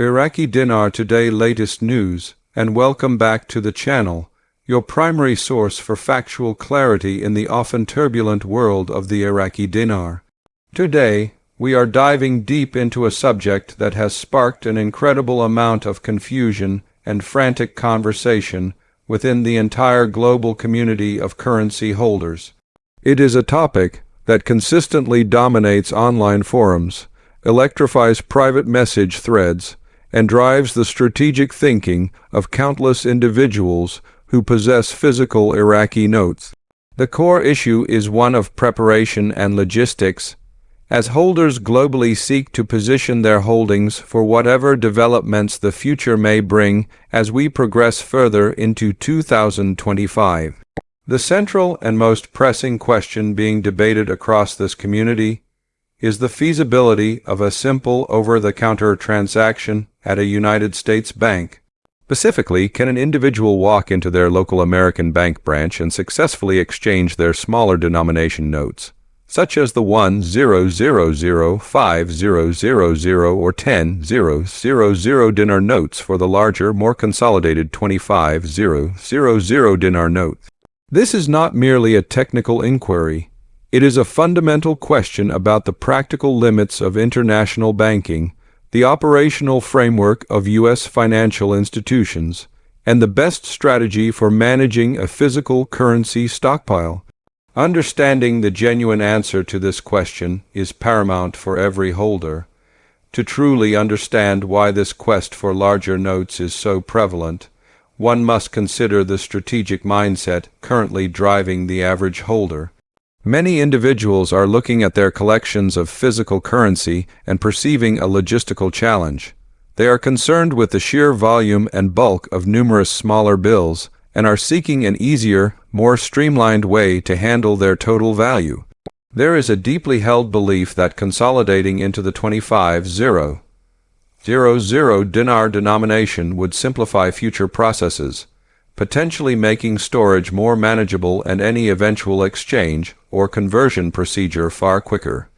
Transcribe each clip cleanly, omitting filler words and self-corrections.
Iraqi Dinar Today latest news, and welcome back to the channel, your primary source for factual clarity in the often turbulent world of the Iraqi dinar. Today, we are diving deep into a subject that has sparked an incredible amount of confusion and frantic conversation within the entire global community of currency holders. It is a topic that consistently dominates online forums, electrifies private message threads, and drives the strategic thinking of countless individuals who possess physical Iraqi notes. The core issue is one of preparation and logistics, as holders globally seek to position their holdings for whatever developments the future may bring as we progress further into 2025. The central and most pressing question being debated across this community is the feasibility of a simple over-the-counter transaction at a United States bank. Specifically, can an individual walk into their local American bank branch and successfully exchange their smaller denomination notes, such as the 1,000, 5,000, or 10,000 dinar notes for the larger, more consolidated 25,000 dinar notes? This is not merely a technical inquiry. It is a fundamental question about the practical limits of international banking, the operational framework of U.S. financial institutions, and the best strategy for managing a physical currency stockpile. Understanding the genuine answer to this question is paramount for every holder. To truly understand why this quest for larger notes is so prevalent, one must consider the strategic mindset currently driving the average holder. Many individuals are looking at their collections of physical currency and perceiving a logistical challenge. They are concerned with the sheer volume and bulk of numerous smaller bills and are seeking an easier, more streamlined way to handle their total value. There is a deeply held belief that consolidating into the 25,000 dinar denomination would simplify future processes, potentially making storage more manageable and any eventual exchange or conversion procedure far quicker.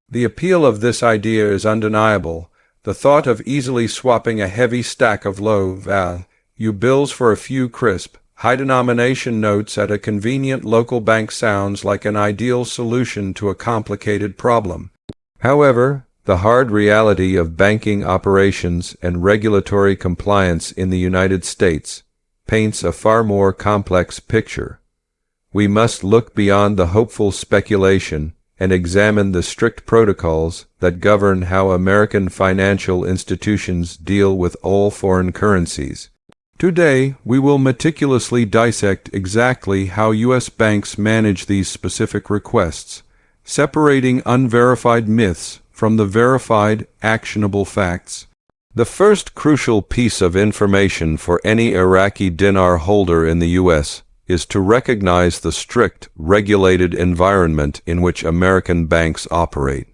The appeal of this idea is undeniable. The thought of easily swapping a heavy stack of low-value bills for a few crisp, high-denomination notes at a convenient local bank sounds like an ideal solution to a complicated problem. However, the hard reality of banking operations and regulatory compliance in the United States paints a far more complex picture. We must look beyond the hopeful speculation and examine the strict protocols that govern how American financial institutions deal with all foreign currencies. Today, we will meticulously dissect exactly how U.S. banks manage these specific requests, separating unverified myths from the verified, actionable facts. The first crucial piece of information for any Iraqi dinar holder in the U.S. is to recognize the strict, regulated environment in which American banks operate.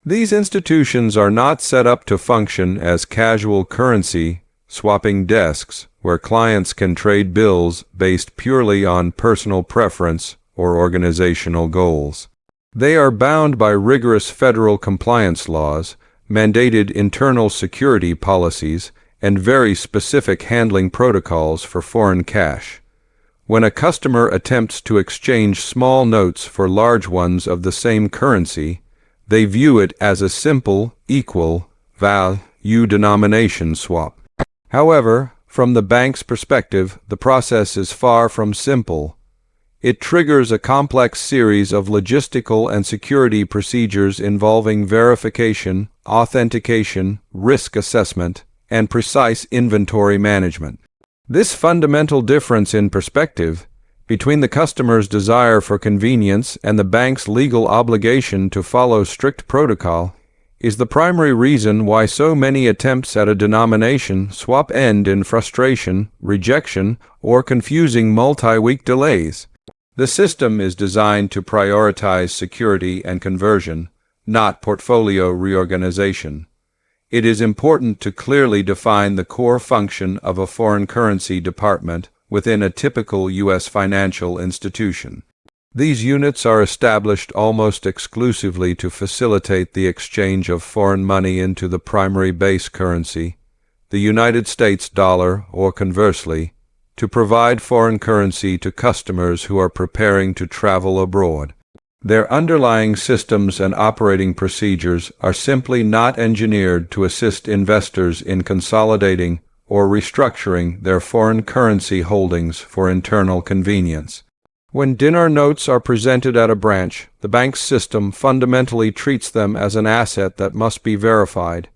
These institutions are not set up to function as casual currency swapping desks where clients can trade bills based purely on personal preference or organizational goals. They are bound by rigorous federal compliance laws, mandated internal security policies, and very specific handling protocols for foreign cash. When a customer attempts to exchange small notes for large ones of the same currency, they view it as a simple, equal value denomination swap. However, from the bank's perspective, the process is far from simple. It triggers a complex series of logistical and security procedures involving verification, authentication, risk assessment, and precise inventory management. This fundamental difference in perspective between the customer's desire for convenience and the bank's legal obligation to follow strict protocol is the primary reason why so many attempts at a denomination swap end in frustration, rejection, or confusing multi-week delays. The system is designed to prioritize security and conversion, not portfolio reorganization. It is important to clearly define the core function of a foreign currency department within a typical U.S. financial institution. These units are established almost exclusively to facilitate the exchange of foreign money into the primary base currency, the United States dollar, or conversely, to provide foreign currency to customers who are preparing to travel abroad. Their underlying systems and operating procedures are simply not engineered to assist investors in consolidating or restructuring their foreign currency holdings for internal convenience. When dinar notes are presented at a branch, the bank's system fundamentally treats them as an asset that must be verified,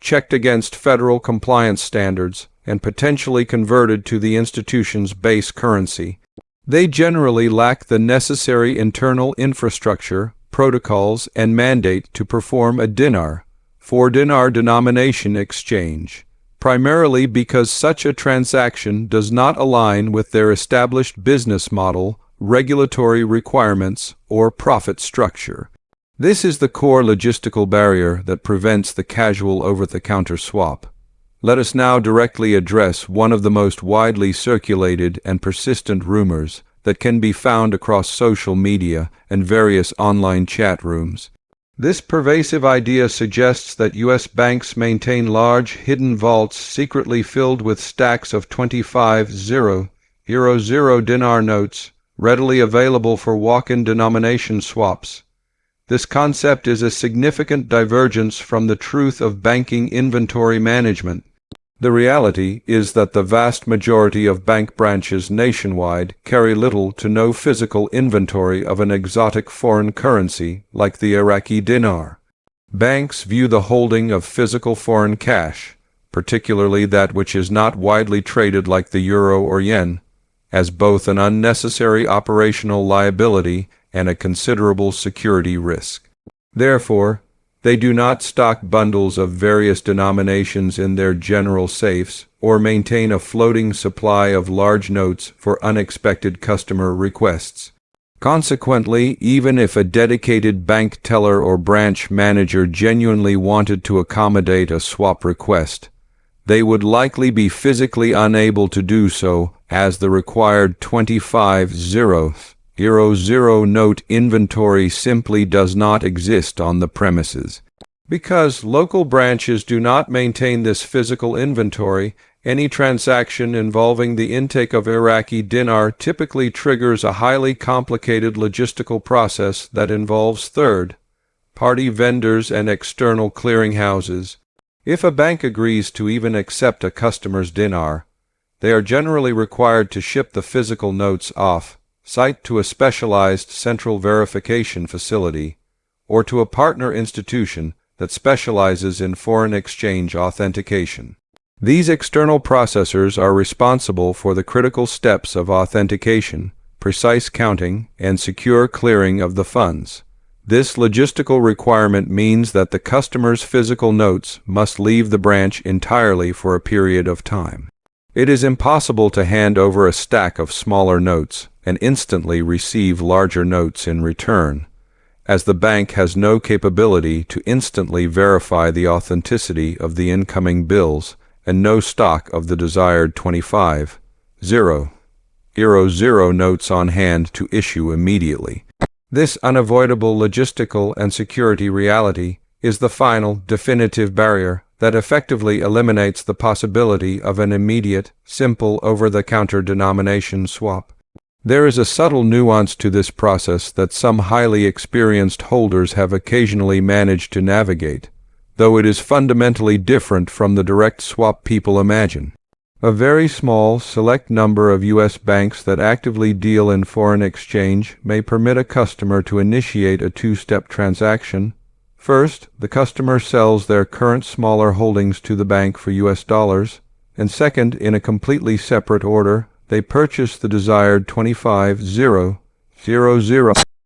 checked against federal compliance standards, and potentially converted to the institution's base currency. They generally lack the necessary internal infrastructure, protocols, and mandate to perform a dinar, for-dinar denomination exchange, primarily because such a transaction does not align with their established business model, regulatory requirements, or profit structure. This is the core logistical barrier that prevents the casual over-the-counter swap. Let us now directly address one of the most widely circulated and persistent rumors that can be found across social media and various online chat rooms. This pervasive idea suggests that U.S. banks maintain large hidden vaults secretly filled with stacks of 25,000 dinar notes, readily available for walk-in denomination swaps. This concept is a significant divergence from the truth of banking inventory management. The reality is that the vast majority of bank branches nationwide carry little to no physical inventory of an exotic foreign currency like the Iraqi dinar. Banks view the holding of physical foreign cash, particularly that which is not widely traded like the euro or yen, as both an unnecessary operational liability and a considerable security risk. Therefore, they do not stock bundles of various denominations in their general safes or maintain a floating supply of large notes for unexpected customer requests. Consequently, even if a dedicated bank teller or branch manager genuinely wanted to accommodate a swap request, they would likely be physically unable to do so, as the required 25,000 note inventory simply does not exist on the premises. Because local branches do not maintain this physical inventory, any transaction involving the intake of Iraqi dinar typically triggers a highly complicated logistical process that involves third-party vendors and external clearinghouses. If a bank agrees to even accept a customer's dinar, they are generally required to ship the physical notes off-site to a specialized central verification facility, or to a partner institution that specializes in foreign exchange authentication. These external processors are responsible for the critical steps of authentication, precise counting, and secure clearing of the funds. This logistical requirement means that the customer's physical notes must leave the branch entirely for a period of time. It is impossible to hand over a stack of smaller notes and instantly receive larger notes in return, as the bank has no capability to instantly verify the authenticity of the incoming bills and no stock of the desired 25,000 notes on hand to issue immediately. This unavoidable logistical and security reality is the final, definitive barrier that effectively eliminates the possibility of an immediate, simple over-the-counter denomination swap. There is a subtle nuance to this process that some highly experienced holders have occasionally managed to navigate, though it is fundamentally different from the direct swap people imagine. A very small, select number of U.S. banks that actively deal in foreign exchange may permit a customer to initiate a two-step transaction. First, the customer sells their current smaller holdings to the bank for U.S. dollars, and second, in a completely separate order, they purchase the desired 25,000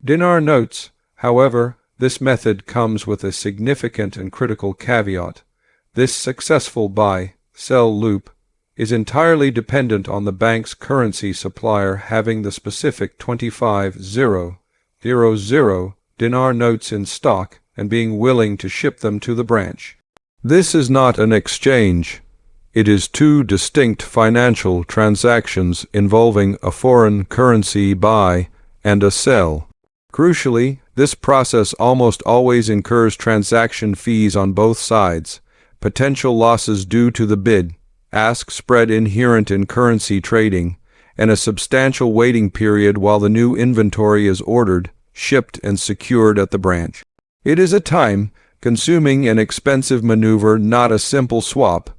dinar notes. However, this method comes with a significant and critical caveat. This successful buy-sell loop is entirely dependent on the bank's currency supplier having the specific 25,000 dinar notes in stock and being willing to ship them to the branch. This is not an exchange. It is two distinct financial transactions involving a foreign currency buy and a sell. Crucially, this process almost always incurs transaction fees on both sides, potential losses due to the bid-ask spread inherent in currency trading, and a substantial waiting period while the new inventory is ordered, shipped, and secured at the branch. It is a time-consuming and expensive maneuver, not a simple swap.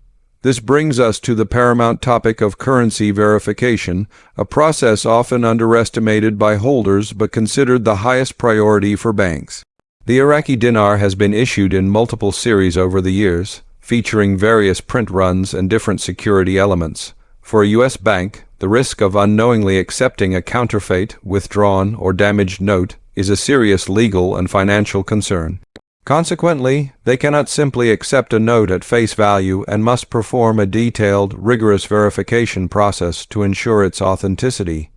This brings us to the paramount topic of currency verification, a process often underestimated by holders but considered the highest priority for banks. The Iraqi dinar has been issued in multiple series over the years, featuring various print runs and different security elements. For a U.S. bank, the risk of unknowingly accepting a counterfeit, withdrawn, or damaged note is a serious legal and financial concern. Consequently, they cannot simply accept a note at face value and must perform a detailed, rigorous verification process to ensure its authenticity.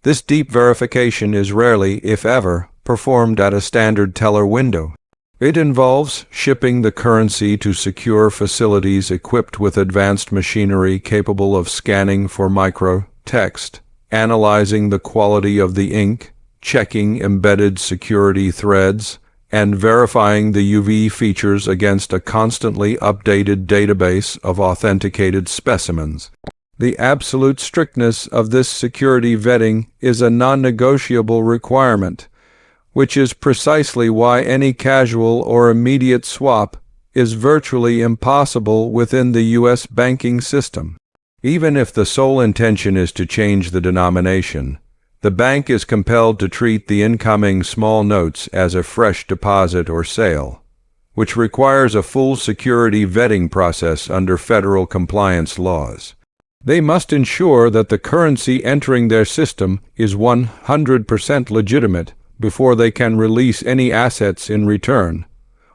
This deep verification is rarely, if ever, performed at a standard teller window. It involves shipping the currency to secure facilities equipped with advanced machinery capable of scanning for micro-text, analyzing the quality of the ink, checking embedded security threads, and verifying the UV features against a constantly updated database of authenticated specimens. The absolute strictness of this security vetting is a non-negotiable requirement, which is precisely why any casual or immediate swap is virtually impossible within the U.S. banking system. Even if the sole intention is to change the denomination, the bank is compelled to treat the incoming small notes as a fresh deposit or sale, which requires a full security vetting process under federal compliance laws. They must ensure that the currency entering their system is 100% legitimate before they can release any assets in return,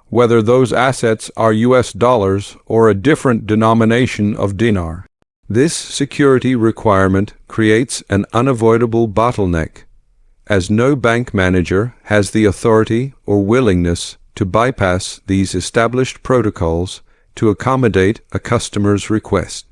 whether those assets are U.S. dollars or a different denomination of dinar. This security requirement creates an unavoidable bottleneck, as no bank manager has the authority or willingness to bypass these established protocols to accommodate a customer's request.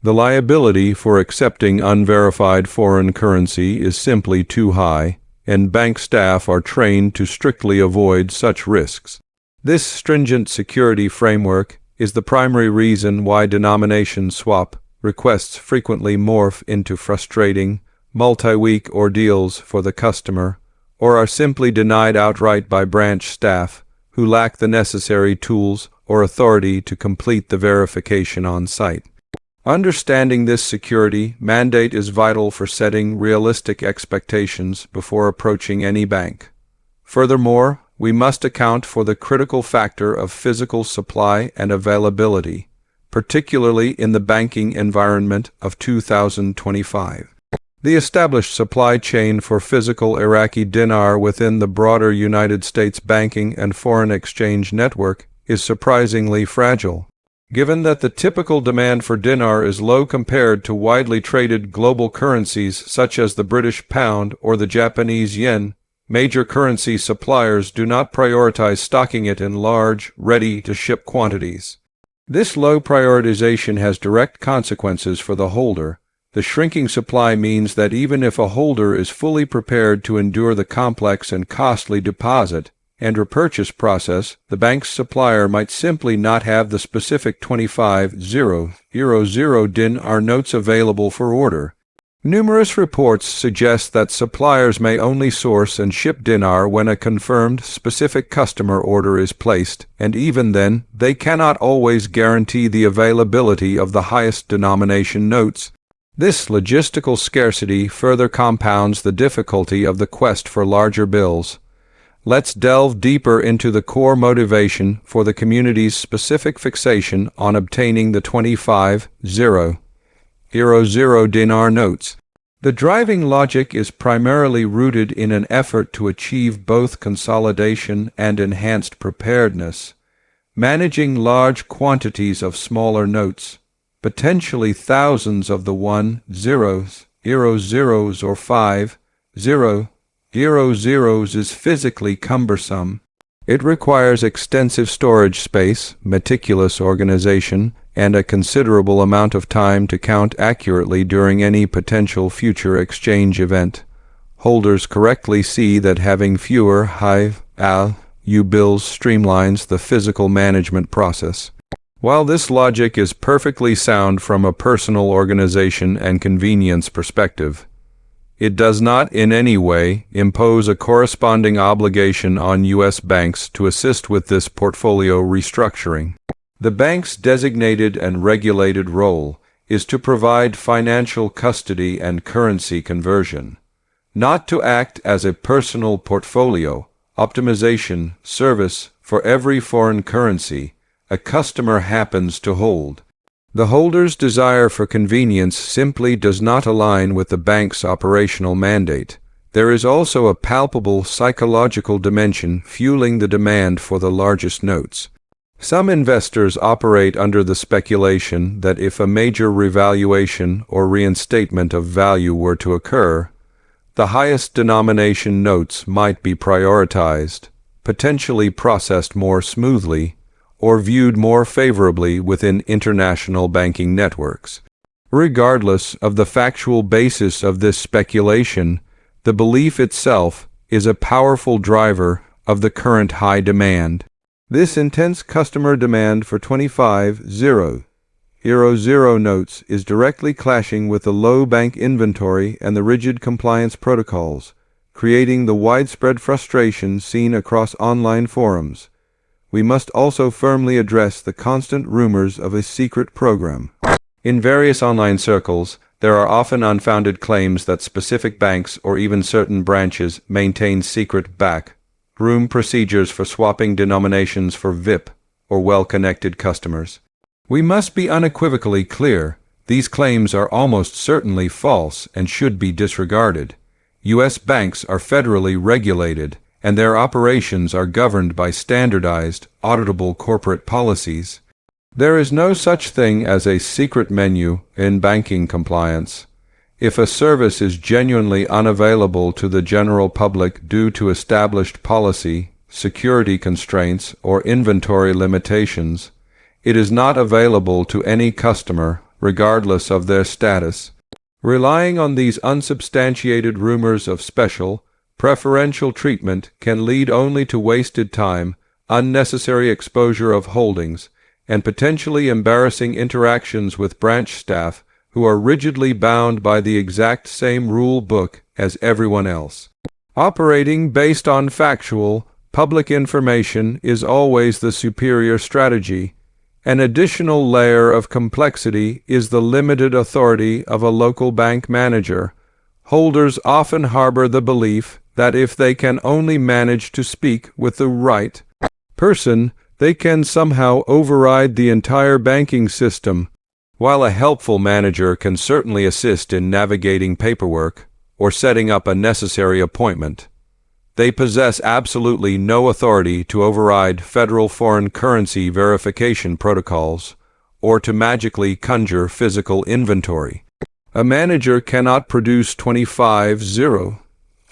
The liability for accepting unverified foreign currency is simply too high, and bank staff are trained to strictly avoid such risks. This stringent security framework is the primary reason why denomination swap requests frequently morph into frustrating, multi-week ordeals for the customer, or are simply denied outright by branch staff who lack the necessary tools or authority to complete the verification on site. Understanding this security mandate is vital for setting realistic expectations before approaching any bank. Furthermore, we must account for the critical factor of physical supply and availability, particularly in the banking environment of 2025. The established supply chain for physical Iraqi dinar within the broader United States banking and foreign exchange network is surprisingly fragile. Given that the typical demand for dinar is low compared to widely traded global currencies such as the British pound or the Japanese yen, major currency suppliers do not prioritize stocking it in large, ready-to-ship quantities. This low prioritization has direct consequences for the holder. The shrinking supply means that even if a holder is fully prepared to endure the complex and costly deposit and repurchase process, the bank's supplier might simply not have the specific 25,000 dinar notes available for order. Numerous reports suggest that suppliers may only source and ship dinar when a confirmed specific customer order is placed, and even then, they cannot always guarantee the availability of the highest denomination notes. This logistical scarcity further compounds the difficulty of the quest for larger bills. Let's delve deeper into the core motivation for the community's specific fixation on obtaining the 25,000 dinar notes. The driving logic is primarily rooted in an effort to achieve both consolidation and enhanced preparedness. Managing large quantities of smaller notes, potentially thousands of the 10 or 50 is physically cumbersome. It requires extensive storage space, meticulous organization, and a considerable amount of time to count accurately during any potential future exchange event. Holders correctly see that having fewer high-value bills streamlines the physical management process. While this logic is perfectly sound from a personal organization and convenience perspective, it does not in any way impose a corresponding obligation on U.S. banks to assist with this portfolio restructuring. The bank's designated and regulated role is to provide financial custody and currency conversion, not to act as a personal portfolio optimization service for every foreign currency a customer happens to hold. The holder's desire for convenience simply does not align with the bank's operational mandate. There is also a palpable psychological dimension fueling the demand for the largest notes. Some investors operate under the speculation that if a major revaluation or reinstatement of value were to occur, the highest denomination notes might be prioritized, potentially processed more smoothly, or viewed more favorably within international banking networks. Regardless of the factual basis of this speculation, the belief itself is a powerful driver of the current high demand. This intense customer demand for 25,000 notes is directly clashing with the low bank inventory and the rigid compliance protocols, creating the widespread frustration seen across online forums. We must also firmly address the constant rumors of a secret program. In various online circles, there are often unfounded claims that specific banks or even certain branches maintain secret back-room procedures for swapping denominations for VIP or well-connected customers. We must be unequivocally clear, these claims are almost certainly false and should be disregarded. U.S. banks are federally regulated, and their operations are governed by standardized, auditable corporate policies. There is no such thing as a secret menu in banking compliance. If a service is genuinely unavailable to the general public due to established policy, security constraints, or inventory limitations, it is not available to any customer, regardless of their status. Relying on these unsubstantiated rumors of special, preferential treatment can lead only to wasted time, unnecessary exposure of holdings, and potentially embarrassing interactions with branch staff who are rigidly bound by the exact same rule book as everyone else. Operating based on factual, public information is always the superior strategy. An additional layer of complexity is the limited authority of a local bank manager. Holders often harbor the belief that if they can only manage to speak with the right person, they can somehow override the entire banking system. While a helpful manager can certainly assist in navigating paperwork or setting up a necessary appointment, they possess absolutely no authority to override federal foreign currency verification protocols or to magically conjure physical inventory. A manager cannot produce 25,000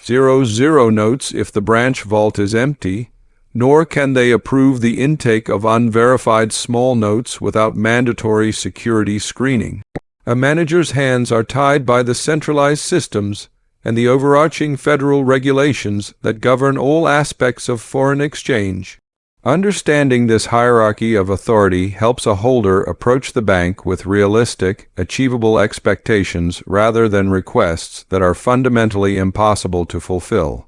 notes if the branch vault is empty, nor can they approve the intake of unverified small notes without mandatory security screening. A manager's hands are tied by the centralized systems and the overarching federal regulations that govern all aspects of foreign exchange. Understanding this hierarchy of authority helps a holder approach the bank with realistic, achievable expectations rather than requests that are fundamentally impossible to fulfill.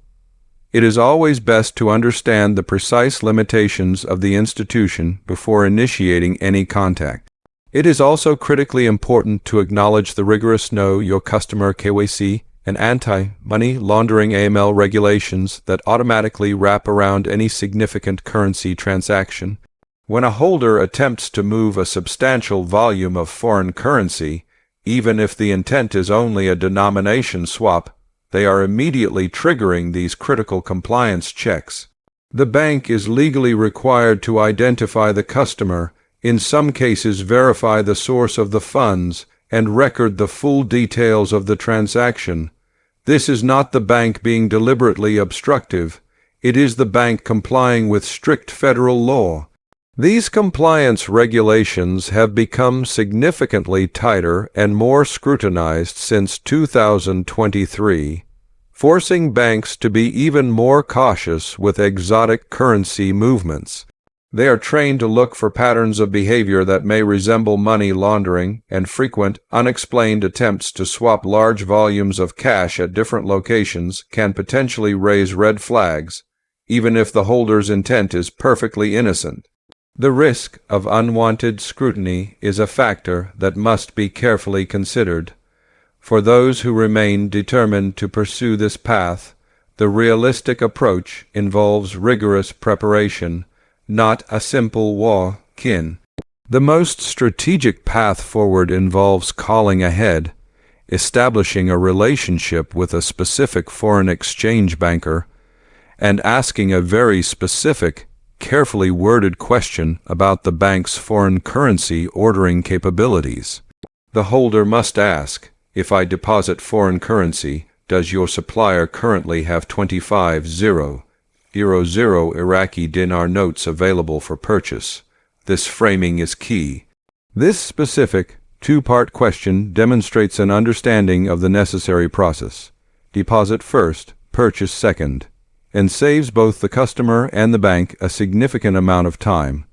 It is always best to understand the precise limitations of the institution before initiating any contact. It is also critically important to acknowledge the rigorous Know Your Customer (KYC) and anti-money laundering AML regulations that automatically wrap around any significant currency transaction. When a holder attempts to move a substantial volume of foreign currency, even if the intent is only a denomination swap, they are immediately triggering these critical compliance checks. The bank is legally required to identify the customer, in some cases verify the source of the funds, and record the full details of the transaction. This is not the bank being deliberately obstructive. It is the bank complying with strict federal law. These compliance regulations have become significantly tighter and more scrutinized since 2023, forcing banks to be even more cautious with exotic currency movements. They are trained to look for patterns of behavior that may resemble money laundering, and frequent, unexplained attempts to swap large volumes of cash at different locations can potentially raise red flags, even if the holder's intent is perfectly innocent. The risk of unwanted scrutiny is a factor that must be carefully considered. For those who remain determined to pursue this path, the realistic approach involves rigorous preparation, not a simple walk-in. The most strategic path forward involves calling ahead, establishing a relationship with a specific foreign exchange banker, and asking a very specific, carefully worded question about the bank's foreign currency ordering capabilities. The holder must ask, if I deposit foreign currency, does your supplier currently have 25,000 Iraqi Dinar notes available for purchase? This framing is key. This specific, two-part question demonstrates an understanding of the necessary process. Deposit first, purchase second, and saves both the customer and the bank a significant amount of time.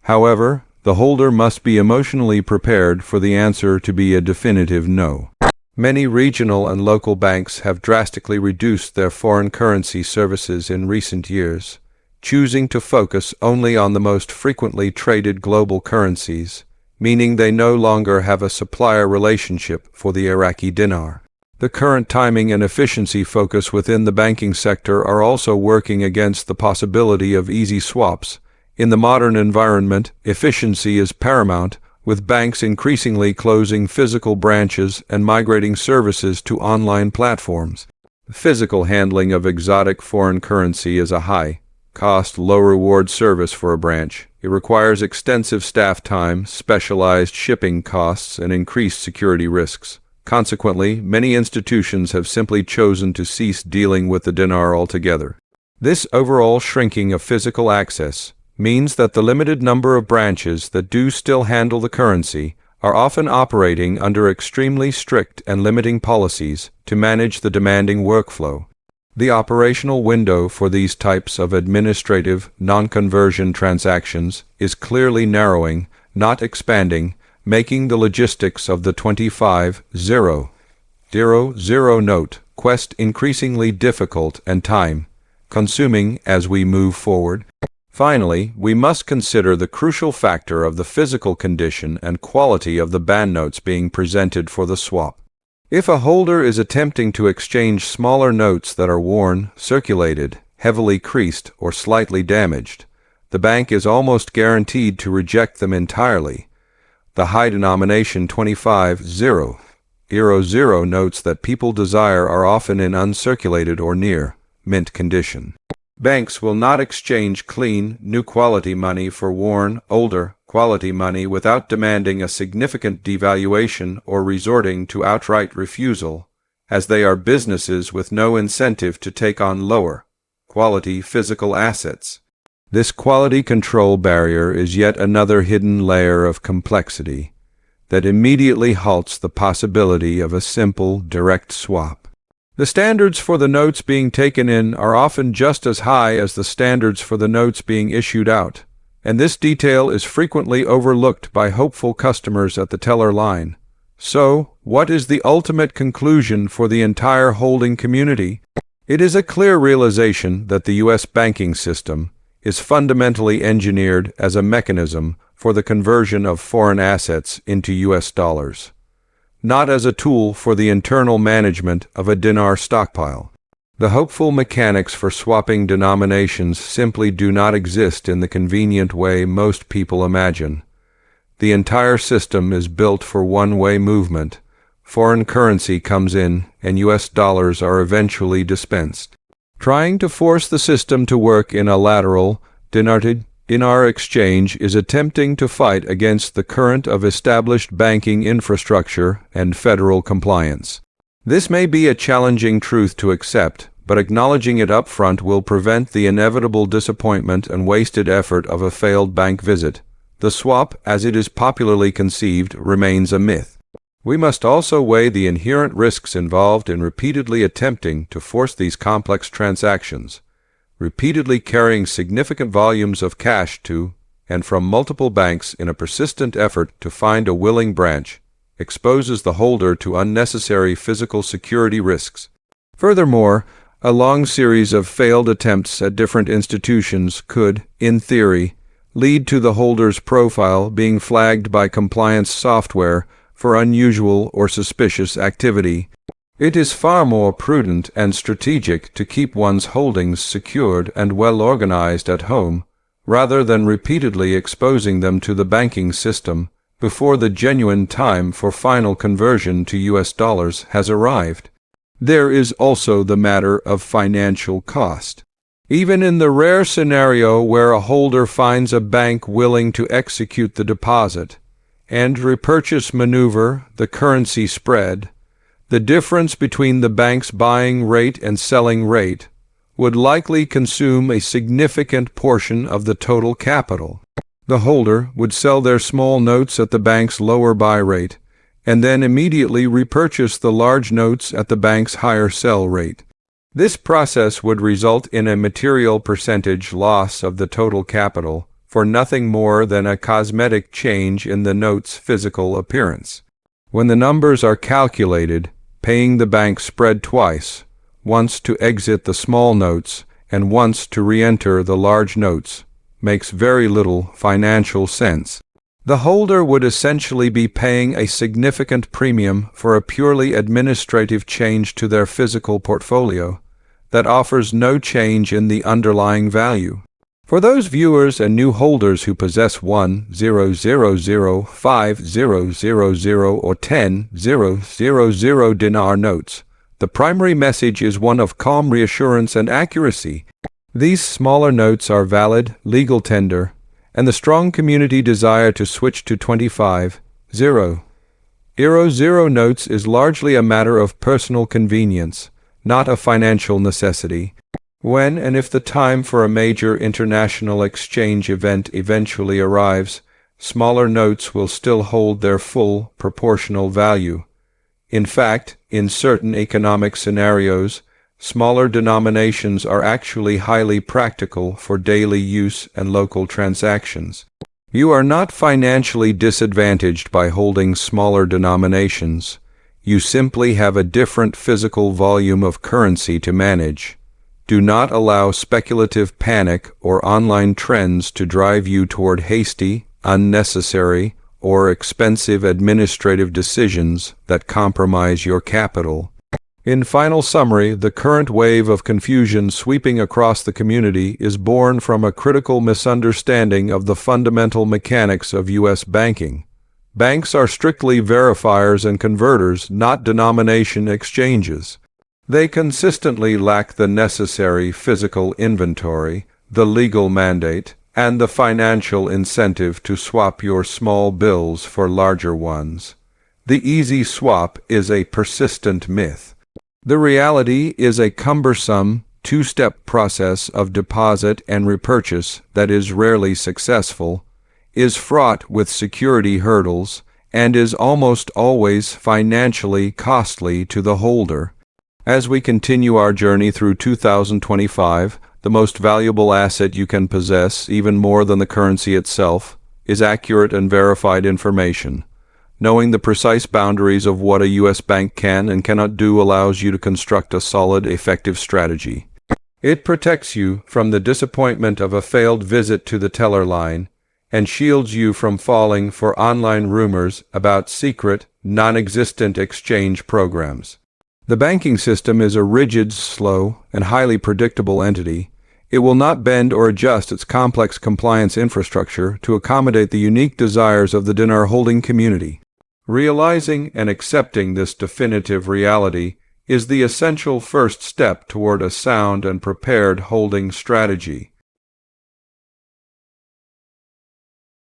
However, the holder must be emotionally prepared for the answer to be a definitive no. Many regional and local banks have drastically reduced their foreign currency services in recent years, choosing to focus only on the most frequently traded global currencies, meaning they no longer have a supplier relationship for the Iraqi dinar. The current timing and efficiency focus within the banking sector are also working against the possibility of easy swaps. In the modern environment, efficiency is paramount, with banks increasingly closing physical branches and migrating services to online platforms. Physical handling of exotic foreign currency is a high-cost, low-reward service for a branch. It requires extensive staff time, specialized shipping costs, and increased security risks. Consequently, many institutions have simply chosen to cease dealing with the dinar altogether. This overall shrinking of physical access means that the limited number of branches that do still handle the currency are often operating under extremely strict and limiting policies to manage the demanding workflow. The operational window for these types of administrative, non-conversion transactions is clearly narrowing, not expanding, making the logistics of the 25,000 note quest increasingly difficult and time-consuming as we move forward. Finally, we must consider the crucial factor of the physical condition and quality of the banknotes being presented for the swap. If a holder is attempting to exchange smaller notes that are worn, circulated, heavily creased, or slightly damaged, the bank is almost guaranteed to reject them entirely. The high-denomination 25,000 notes that people desire are often in uncirculated or near mint condition. Banks will not exchange clean, new-quality money for worn, older, quality money without demanding a significant devaluation or resorting to outright refusal, as they are businesses with no incentive to take on lower-quality physical assets. This quality control barrier is yet another hidden layer of complexity that immediately halts the possibility of a simple, direct swap. The standards for the notes being taken in are often just as high as the standards for the notes being issued out, and this detail is frequently overlooked by hopeful customers at the teller line. So, what is the ultimate conclusion for the entire holding community? It is a clear realization that the U.S. banking system is fundamentally engineered as a mechanism for the conversion of foreign assets into U.S. dollars, not as a tool for the internal management of a dinar stockpile. The hopeful mechanics for swapping denominations simply do not exist in the convenient way most people imagine. The entire system is built for one-way movement. Foreign currency comes in, and U.S. dollars are eventually dispensed. Trying to force the system to work in a lateral, dinar exchange is attempting to fight against the current of established banking infrastructure and federal compliance. This may be a challenging truth to accept, but acknowledging it up front will prevent the inevitable disappointment and wasted effort of a failed bank visit. The swap, as it is popularly conceived, remains a myth. We must also weigh the inherent risks involved in repeatedly attempting to force these complex transactions. Repeatedly carrying significant volumes of cash to and from multiple banks in a persistent effort to find a willing branch, exposes the holder to unnecessary physical security risks. Furthermore, a long series of failed attempts at different institutions could, in theory, lead to the holder's profile being flagged by compliance software for unusual or suspicious activity. It is far more prudent and strategic to keep one's holdings secured and well organized at home, rather than repeatedly exposing them to the banking system before the genuine time for final conversion to US dollars has arrived. There is also the matter of financial cost. Even in the rare scenario where a holder finds a bank willing to execute the deposit and repurchase maneuver the currency spread, the difference between the bank's buying rate and selling rate would likely consume a significant portion of the total capital. The holder would sell their small notes at the bank's lower buy rate and then immediately repurchase the large notes at the bank's higher sell rate. This process would result in a material percentage loss of the total capital for nothing more than a cosmetic change in the note's physical appearance. When the numbers are calculated, paying the bank spread twice, once to exit the small notes and once to re-enter the large notes, makes very little financial sense. The holder would essentially be paying a significant premium for a purely administrative change to their physical portfolio that offers no change in the underlying value. For those viewers and new holders who possess 1,000, 5,000, or 10,000 dinar notes, the primary message is one of calm reassurance and accuracy. These smaller notes are valid, legal tender, and the strong community desire to switch to 25,000 notes is largely a matter of personal convenience, not a financial necessity. When and if the time for a major international exchange event eventually arrives, smaller notes will still hold their full proportional value. In fact, in certain economic scenarios, smaller denominations are actually highly practical for daily use and local transactions. You are not financially disadvantaged by holding smaller denominations. You simply have a different physical volume of currency to manage. Do not allow speculative panic or online trends to drive you toward hasty, unnecessary, or expensive administrative decisions that compromise your capital. In final summary, the current wave of confusion sweeping across the community is born from a critical misunderstanding of the fundamental mechanics of U.S. banking. Banks are strictly verifiers and converters, not denomination exchanges. They consistently lack the necessary physical inventory, the legal mandate, and the financial incentive to swap your small bills for larger ones. The easy swap is a persistent myth. The reality is a cumbersome, two-step process of deposit and repurchase that is rarely successful, is fraught with security hurdles, and is almost always financially costly to the holder. As we continue our journey through 2025, the most valuable asset you can possess, even more than the currency itself, is accurate and verified information. Knowing the precise boundaries of what a U.S. bank can and cannot do allows you to construct a solid, effective strategy. It protects you from the disappointment of a failed visit to the teller line and shields you from falling for online rumors about secret, non-existent exchange programs. The banking system is a rigid, slow, and highly predictable entity. It will not bend or adjust its complex compliance infrastructure to accommodate the unique desires of the dinar holding community. Realizing and accepting this definitive reality is the essential first step toward a sound and prepared holding strategy.